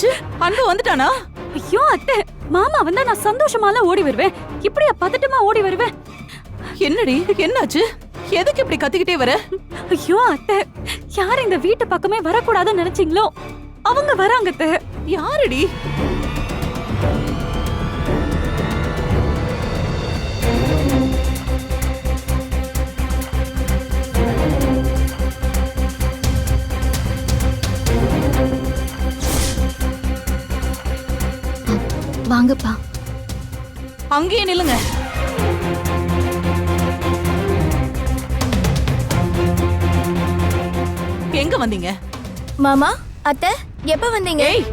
என்னாச்சு? அன்பு வந்துட்டானா? ஐயோ அத்தை, மாமா வந்தா நான் சந்தோஷமால ஓடி வருவேன். இப்படியா பதட்டமா ஓடி வருவேன்? என்னடி என்னாச்சு? எதுக்கு இப்படி கத்திக்கிட்டே வர? ஐயோ அத்தை, யார் இந்த வீட்டு பக்கமே வரக்கூடாதுன்னு நினைச்சீங்களோ அவங்க வராங்க அத்தை. யாரடி? வாங்கப்பா. அங்கேயே நில்லுங்க. எங்க வந்தீங்க? மாமா, அத்தை, எப்ப வந்தீங்க? ஏய்,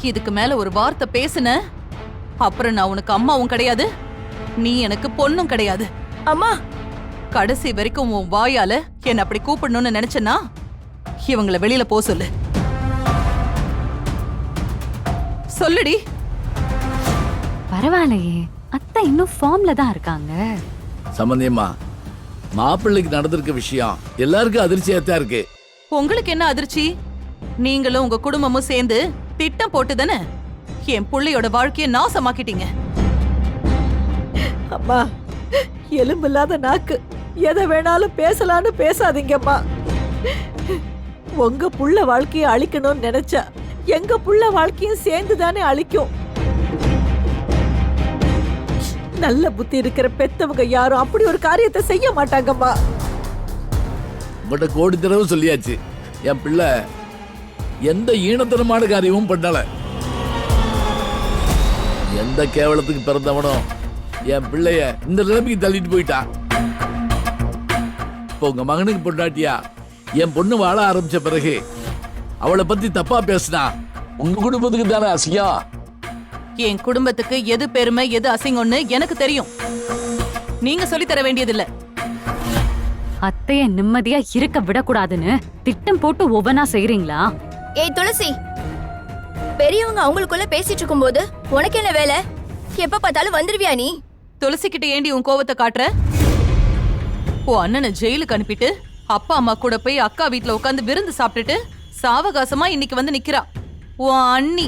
இதுக்கு மேல ஒரு வார்த்தை பேசுன அப்புறம் நான் உனக்கு அம்மாவும் கிடையாது, நீ எனக்கு பொண்ணும் கிடையாது. அம்மா, கடைசி வரைக்கும் உன் வாயால என்ன அப்படி கூப்பிடணும்னு நினைச்சனா இவங்கள வெளியில போ சொல்லு. சொல்லுடி. பரவாயில்லையே, அத்தை இன்னும் ஃபார்ம்ல தான் இருக்காங்க. சம்பந்தியம்மா, மாப்பிள்ளைக்கு நடந்திருக்க விஷயம் எல்லாருக்கும் அதிர்ச்சியாத்தான் இருக்கு. உங்களுக்கு என்ன அதிர்ச்சி? நீங்களும் உங்க குடும்பமும் சேர்ந்து திட்டம் போட்டுதானே என் புள்ளையோட வாழ்க்கைய நாசமாக்கிட்டீங்க. அம்மா, எலும்பில்லாத நாக்கு, எதை வேணாலும் பேசலான்னு பேசாதீங்கம்மா. உங்க புள்ள வாழ்க்கைய அழிக்கணும்னு நினைச்சா எங்க புள்ள வாழ்க்கையும் சேர்ந்துதானே அழிக்கும். நல்ல புத்தி இருக்கிற பெத்தவங்க யாரும் அப்படி ஒரு காரியத்தை செய்ய மாட்டாங்கம்மா. உங்கள்கிட்ட கோடி தடவை சொல்லியாச்சு, என் பிள்ளை எந்த ஈனத்தனமான காரியமும் பண்ணல. எந்த கேவலத்துக்கு பிறந்தவனும் என் பிள்ளைய இந்த நிலைமைக்கு தள்ளிட்டு போயிட்டான். இப்போ உங்க மகனுக்கு பொண்டாட்டியா என் பொண்ணு வாழ ஆரம்பிச்ச பிறகு அவளை பத்தி தப்பா பேசினா உங்க குடும்பத்துக்கு தானே அசிங்கம். என் குடும்பத்துக்கு எது பெருமை எது அசிங்கம்னு எனக்கு தெரியும். நீங்க சொல்லி தர வேண்டியதில்ல. அத்தைய நிம்மதியா இருக்க விடக்கூடாதுன்னு திட்டம் போட்டு ஒவ்வொன்னா செய்றீங்களா? ஏய் துளசி, பெரியவங்க அவங்களுக்குள்ள பேசிட்டு இருக்கும்போது உனக்கு என்ன வேலை? எப்ப பார்த்தாலும் வந்துருவியா நீ? துளசி கிட்ட ஏண்டி உன் கோவத்தை காட்டுற? உன் அண்ணனை ஜெயிலுக்கு அனுப்பிட்டு அப்பா அம்மா கூட போய் அக்கா வீட்டுல உட்காந்து விருந்து சாப்பிட்டுட்டு சாவகாசமா இன்னைக்கு வந்து நிக்கிறா உன் அண்ணி.